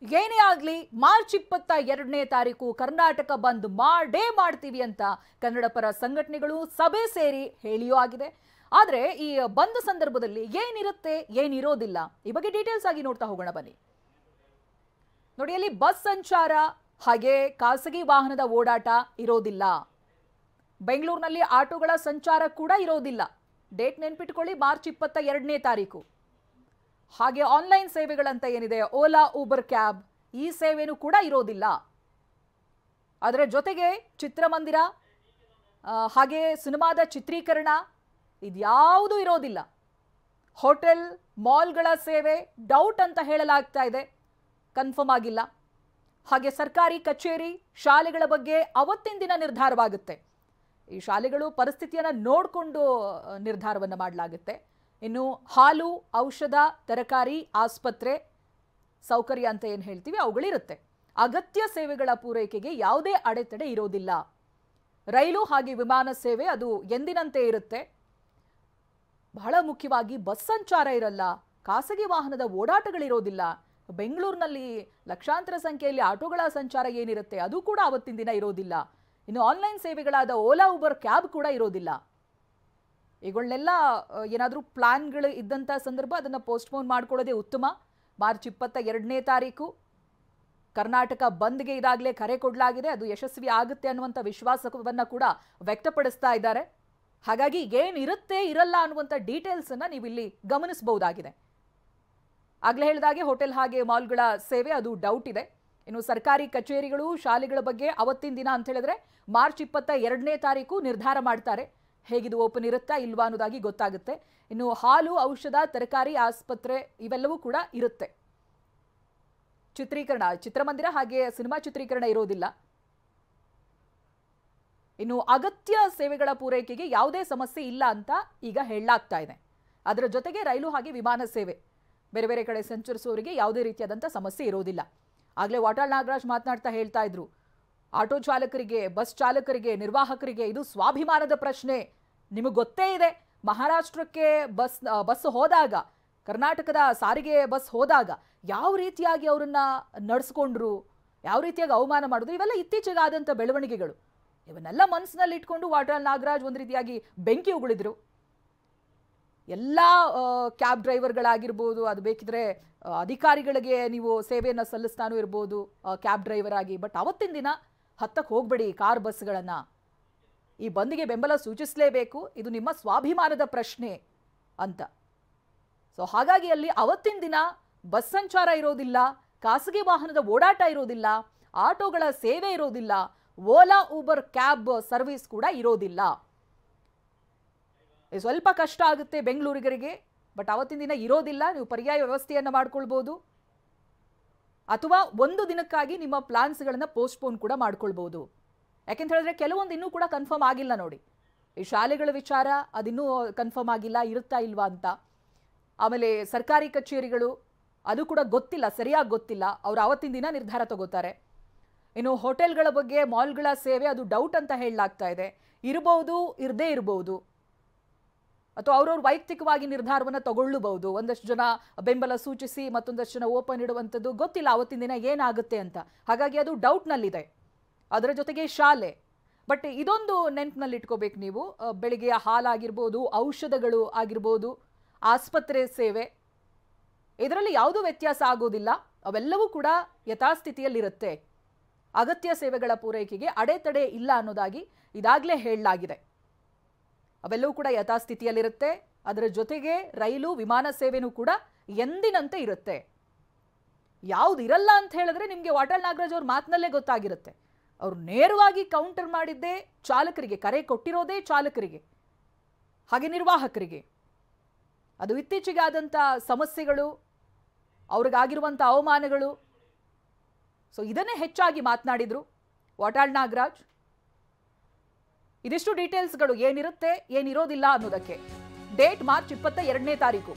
ಏನೇ ಆಗಲಿ ಮಾರ್ಚ್ 22ನೇ ತಾರೀಕು ಕರ್ನಾಟಕ ಬಂದ್ ಮಾಡೇ ಮಾಡ್ತೀವಿ ಅಂತ ಕನ್ನಡ ಪರ ಸಂಘಟನೆಗಳು ಸಭೆ ಸೇರಿ ಹೇಳಿಯೂ ಆಗಿದೆ. ಆದರೆ ಈ ಬಂದ್ ಸಂದರ್ಭದಲ್ಲಿ ಏನಿರುತ್ತೆ ಏನಿರೋದಿಲ್ಲ ಈ ಬಗ್ಗೆ ಡೀಟೇಲ್ಸ್ ಆಗಿ ನೋಡ್ತಾ ಹೋಗೋಣ ಬನ್ನಿ. ನೋಡಿ, ಅಲ್ಲಿ ಬಸ್ ಸಂಚಾರ ಹಾಗೆ ಖಾಸಗಿ ವಾಹನದ ಓಡಾಟ ಇರೋದಿಲ್ಲ. ಬೆಂಗಳೂರಿನಲ್ಲಿ ಆಟೋಗಳ ಸಂಚಾರ ಕೂಡ ಇರೋದಿಲ್ಲ. ಡೇಟ್ ನೆನ್ಪಿಟ್ಕೊಳ್ಳಿ, ಮಾರ್ಚ್ 22ನೇ ತಾರೀಕು. ಹಾಗೆ ಆನ್ಲೈನ್ ಸೇವೆಗಳಂತ ಏನಿದೆ, ಓಲಾ, ಊಬರ್ ಕ್ಯಾಬ್, ಈ ಸೇವೆನೂ ಕೂಡ ಇರೋದಿಲ್ಲ. ಅದರ ಜೊತೆಗೆ ಚಿತ್ರಮಂದಿರ ಹಾಗೆ ಸಿನಿಮಾದ ಚಿತ್ರೀಕರಣ ಇದ್ಯಾವುದೂ ಇರೋದಿಲ್ಲ. ಹೋಟೆಲ್, ಮಾಲ್ಗಳ ಸೇವೆ ಡೌಟ್ ಅಂತ ಹೇಳಲಾಗ್ತಾ ಇದೆ, ಕನ್ಫರ್ಮ್ ಆಗಿಲ್ಲ. ಹಾಗೆ ಸರ್ಕಾರಿ ಕಚೇರಿ, ಶಾಲೆಗಳ ಬಗ್ಗೆ ಅವತ್ತಿನ ದಿನ ನಿರ್ಧಾರವಾಗುತ್ತೆ. ಈ ಶಾಲೆಗಳು ಪರಿಸ್ಥಿತಿಯನ್ನು ನೋಡಿಕೊಂಡು ನಿರ್ಧಾರವನ್ನು ಮಾಡಲಾಗುತ್ತೆ. ಇನ್ನು ಹಾಲು, ಔಷಧ, ತರಕಾರಿ, ಆಸ್ಪತ್ರೆ ಸೌಕರ್ಯ ಅಂತ ಏನು ಹೇಳ್ತೀವಿ ಅವುಗಳಿರುತ್ತೆ. ಅಗತ್ಯ ಸೇವೆಗಳ ಪೂರೈಕೆಗೆ ಯಾವುದೇ ಅಡೆತಡೆ ಇರೋದಿಲ್ಲ. ರೈಲು ಹಾಗೆ ವಿಮಾನ ಸೇವೆ ಅದು ಎಂದಿನಂತೆ ಇರುತ್ತೆ. ಬಹಳ ಮುಖ್ಯವಾಗಿ ಬಸ್ ಸಂಚಾರ ಇರಲ್ಲ, ಖಾಸಗಿ ವಾಹನದ ಓಡಾಟಗಳಿರೋದಿಲ್ಲ. ಬೆಂಗಳೂರಿನಲ್ಲಿ ಲಕ್ಷಾಂತರ ಸಂಖ್ಯೆಯಲ್ಲಿ ಆಟೋಗಳ ಸಂಚಾರ ಏನಿರುತ್ತೆ ಅದು ಕೂಡ ಅವತ್ತಿನ ದಿನ ಇರೋದಿಲ್ಲ. ಇನ್ನು ಆನ್ಲೈನ್ ಸೇವೆಗಳಾದ ಓಲಾ, ಊಬರ್ ಕ್ಯಾಬ್ ಕೂಡ ಇರೋದಿಲ್ಲ. ಇವುಗಳನ್ನೆಲ್ಲ ಏನಾದರೂ ಪ್ಲಾನ್ಗಳು ಇದ್ದಂಥ ಸಂದರ್ಭ ಅದನ್ನು ಪೋಸ್ಟ್ಪೋನ್ ಮಾಡ್ಕೊಳ್ಳೋದೇ ಉತ್ತಮ. ಮಾರ್ಚ್ 22ನೇ ತಾರೀಕು ಕರ್ನಾಟಕ ಬಂದ್ಗೆ ಇದಾಗಲೇ ಕರೆ ಕೊಡಲಾಗಿದೆ. ಅದು ಯಶಸ್ವಿ ಆಗುತ್ತೆ ಅನ್ನುವಂಥ ವಿಶ್ವಾಸವನ್ನು ಕೂಡ ವ್ಯಕ್ತಪಡಿಸ್ತಾ ಇದ್ದಾರೆ. ಹಾಗಾಗಿ ಏನಿರುತ್ತೆ ಇರಲ್ಲ ಅನ್ನುವಂಥ ಡೀಟೇಲ್ಸನ್ನು ನೀವು ಇಲ್ಲಿ ಗಮನಿಸಬಹುದಾಗಿದೆ. ಆಗಲೇ ಹೇಳಿದಾಗೆ ಹೋಟೆಲ್ ಹಾಗೆ ಮಾಲ್ಗಳ ಸೇವೆ ಅದು ಡೌಟ್ ಇದೆ. ಇನ್ನು ಸರ್ಕಾರಿ ಕಚೇರಿಗಳು, ಶಾಲೆಗಳ ಬಗ್ಗೆ ಅವತ್ತಿನ ದಿನ ಅಂತ ಹೇಳಿದ್ರೆ ಮಾರ್ಚ್ 22ನೇ ತಾರೀಕು ನಿರ್ಧಾರ ಮಾಡ್ತಾರೆ. ಹೇಗಿದು ಓಪನ್ ಇರುತ್ತಾ ಇಲ್ವಾ ಅನ್ನೋದಾಗಿ ಗೊತ್ತಾಗುತ್ತೆ. ಇನ್ನು ಹಾಲು, ಔಷಧ, ತರಕಾರಿ, ಆಸ್ಪತ್ರೆ ಇವೆಲ್ಲವೂ ಕೂಡ ಇರುತ್ತೆ. ಚಿತ್ರೀಕರಣ, ಚಿತ್ರಮಂದಿರ ಹಾಗೆ ಸಿನಿಮಾ ಚಿತ್ರೀಕರಣ ಇರೋದಿಲ್ಲ. ಇನ್ನು ಅಗತ್ಯ ಸೇವೆಗಳ ಪೂರೈಕೆಗೆ ಯಾವುದೇ ಸಮಸ್ಯೆ ಇಲ್ಲ ಅಂತ ಈಗ ಹೇಳಲಾಗ್ತಾ ಇದೆ. ಅದರ ಜೊತೆಗೆ ರೈಲು ಹಾಗೆ ವಿಮಾನ ಸೇವೆ ಬೇರೆ ಬೇರೆ ಕಡೆ ಸಂಚರಿಸುವವರಿಗೆ ಯಾವುದೇ ರೀತಿಯಾದಂಥ ಸಮಸ್ಯೆ ಇರೋದಿಲ್ಲ. ಆಗಲೇ ವಾಟಾಳ್ ನಾಗರಾಜ್ ಮಾತನಾಡ್ತಾ ಹೇಳ್ತಾ ಇದ್ರು, ಆಟೋ ಚಾಲಕರಿಗೆ, ಬಸ್ ಚಾಲಕರಿಗೆ, ನಿರ್ವಾಹಕರಿಗೆ ಇದು ಸ್ವಾಭಿಮಾನದ ಪ್ರಶ್ನೆ. ನಿಮಗೆ ಗೊತ್ತೇ ಇದೆ, ಮಹಾರಾಷ್ಟ್ರಕ್ಕೆ ಬಸ್ ಹೋದಾಗ, ಕರ್ನಾಟಕದ ಸಾರಿಗೆ ಬಸ್ ಹೋದಾಗ ಯಾವ ರೀತಿಯಾಗಿ ಅವರನ್ನ ನಡೆಸ್ಕೊಂಡ್ರು, ಯಾವ ರೀತಿಯಾಗಿ ಅವಮಾನ ಮಾಡಿದ್ರು, ಇವೆಲ್ಲ ಇತ್ತೀಚೆಗಾದಂಥ ಬೆಳವಣಿಗೆಗಳು. ಇವನ್ನೆಲ್ಲ ಮನಸ್ಸಿನಲ್ಲಿ ಇಟ್ಕೊಂಡು ವಾಟಾಳ್ ನಾಗರಾಜ್ ಒಂದು ರೀತಿಯಾಗಿ ಬೆಂಕಿ ಉಗುಳಿದ್ರು. ಎಲ್ಲ ಕ್ಯಾಬ್ ಡ್ರೈವರ್ಗಳಾಗಿರ್ಬೋದು, ಅದು ಬೇಕಿದ್ರೆ ಅಧಿಕಾರಿಗಳಿಗೆ ನೀವು ಸೇವೆಯನ್ನು ಸಲ್ಲಿಸ್ತಾನೂ ಇರ್ಬೋದು ಕ್ಯಾಬ್ ಡ್ರೈವರ್ ಆಗಿ. ಬಟ್ ಅವತ್ತಿನ ದಿನ ಹತ್ತಕ್ಕೆ ಹೋಗ್ಬೇಡಿ ಕಾರ್ ಬಸ್ಗಳನ್ನು. ಈ ಬಂದ್ಗೆ ಬೆಂಬಲ ಸೂಚಿಸಲೇಬೇಕು, ಇದು ನಿಮ್ಮ ಸ್ವಾಭಿಮಾನದ ಪ್ರಶ್ನೆ ಅಂತ. ಸೊ ಹಾಗಾಗಿ ಅಲ್ಲಿ ಅವತ್ತಿನ ದಿನ ಬಸ್ ಸಂಚಾರ ಇರೋದಿಲ್ಲ, ಖಾಸಗಿ ವಾಹನದ ಓಡಾಟ ಇರೋದಿಲ್ಲ, ಆಟೋಗಳ ಸೇವೆ ಇರೋದಿಲ್ಲ, ಓಲಾ, ಊಬರ್ ಕ್ಯಾಬ್ ಸರ್ವಿಸ್ ಕೂಡ ಇರೋದಿಲ್ಲ. ಸ್ವಲ್ಪ ಕಷ್ಟ ಆಗುತ್ತೆ ಬೆಂಗಳೂರಿಗರಿಗೆ, ಬಟ್ ಅವತ್ತಿನ ದಿನ ಇರೋದಿಲ್ಲ. ನೀವು ಪರ್ಯಾಯ ವ್ಯವಸ್ಥೆಯನ್ನು ಮಾಡ್ಕೊಳ್ಬೋದು, ಅಥವಾ ಒಂದು ದಿನಕ್ಕಾಗಿ ನಿಮ್ಮ ಪ್ಲಾನ್ಸ್ಗಳನ್ನು ಪೋಸ್ಟ್ಪೋನ್ ಕೂಡ ಮಾಡ್ಕೊಳ್ಬೋದು. ಯಾಕೆಂತ ಹೇಳಿದ್ರೆ ಕೆಲವೊಂದು ಇನ್ನೂ ಕೂಡ ಕನ್ಫರ್ಮ್ ಆಗಿಲ್ಲ. ನೋಡಿ, ಈ ಶಾಲೆಗಳ ವಿಚಾರ ಅದಿನ್ನೂ ಕನ್ಫರ್ಮ್ ಆಗಿಲ್ಲ, ಇರುತ್ತಾ ಇಲ್ವಾ ಅಂತ. ಆಮೇಲೆ ಸರ್ಕಾರಿ ಕಚೇರಿಗಳು ಅದು ಕೂಡ ಗೊತ್ತಿಲ್ಲ, ಸರಿಯಾಗಿ ಗೊತ್ತಿಲ್ಲ. ಅವರು ಅವತ್ತಿನ ದಿನ ನಿರ್ಧಾರ ತಗೋತಾರೆ. ಇನ್ನು ಹೋಟೆಲ್ಗಳ ಬಗ್ಗೆ, ಮಾಲ್ಗಳ ಸೇವೆ ಅದು ಡೌಟ್ ಅಂತ ಹೇಳಲಾಗ್ತಾ ಇದೆ. ಇರಬಹುದು, ಇರದೇ ಇರಬಹುದು, ಅಥವಾ ಅವ್ರವ್ರ ವೈಯಕ್ತಿಕವಾಗಿ ನಿರ್ಧಾರವನ್ನು ತಗೊಳ್ಳಬಹುದು. ಒಂದಷ್ಟು ಜನ ಬೆಂಬಲ ಸೂಚಿಸಿ ಮತ್ತೊಂದಷ್ಟು ಜನ ಓಪನ್ ಇಡುವಂಥದ್ದು ಗೊತ್ತಿಲ್ಲ ಅವತ್ತಿನ ದಿನ ಏನಾಗುತ್ತೆ ಅಂತ. ಹಾಗಾಗಿ ಅದು ಡೌಟ್ನಲ್ಲಿದೆ. ಅದರ ಜೊತೆಗೆ ಶಾಲೆ. ಬಟ್ ಇದೊಂದು ನೆನಪಿನಲ್ಲಿ ಇಟ್ಕೋಬೇಕು ನೀವು, ಬೆಳಿಗ್ಗೆಯ ಹಾಲಾಗಿರ್ಬೋದು, ಔಷಧಗಳು ಆಗಿರ್ಬೋದು, ಆಸ್ಪತ್ರೆ ಸೇವೆ, ಇದರಲ್ಲಿ ಯಾವುದೂ ವ್ಯತ್ಯಾಸ ಆಗೋದಿಲ್ಲ. ಅವೆಲ್ಲವೂ ಕೂಡ ಯಥಾಸ್ಥಿತಿಯಲ್ಲಿರುತ್ತೆ. ಅಗತ್ಯ ಸೇವೆಗಳ ಪೂರೈಕೆಗೆ ಅಡೆತಡೆ ಇಲ್ಲ ಅನ್ನೋದಾಗಿ ಇದಾಗಲೇ ಹೇಳಲಾಗಿದೆ. ಅವೆಲ್ಲವೂ ಕೂಡ ಯಥಾಸ್ಥಿತಿಯಲ್ಲಿರುತ್ತೆ. ಅದರ ಜೊತೆಗೆ ರೈಲು, ವಿಮಾನ ಸೇವೆನೂ ಕೂಡ ಎಂದಿನಂತೆ ಇರುತ್ತೆ. ಯಾವುದು ಇರಲ್ಲ ಅಂತ ಹೇಳಿದ್ರೆ ನಿಮಗೆ ವಾಟಾಳ್ ನಾಗರಾಜ್ ಅವ್ರ ಮಾತಿನಲ್ಲೇ ಗೊತ್ತಾಗಿರುತ್ತೆ. ಅವರು ನೇರವಾಗಿ ಕೌಂಟರ್ ಮಾಡಿದ್ದೇ ಚಾಲಕರಿಗೆ, ಕರೆ ಕೊಟ್ಟಿರೋದೇ ಚಾಲಕರಿಗೆ ಹಾಗೆ ನಿರ್ವಾಹಕರಿಗೆ. ಅದು ಇತ್ತೀಚೆಗೆ ಆದಂಥ ಸಮಸ್ಯೆಗಳು, ಅವ್ರಿಗಾಗಿರುವಂಥ ಅವಮಾನಗಳು, ಸೊ ಇದನ್ನೇ ಹೆಚ್ಚಾಗಿ ಮಾತನಾಡಿದ್ರು ವಾಟಾಳ್ ನಾಗರಾಜ್. ಇದಿಷ್ಟು ಡೀಟೇಲ್ಸ್ಗಳು ಏನಿರುತ್ತೆ ಏನಿರೋದಿಲ್ಲ ಅನ್ನೋದಕ್ಕೆ. ಡೇಟ್ ಮಾರ್ಚ್ 22ನೇ ತಾರೀಕು.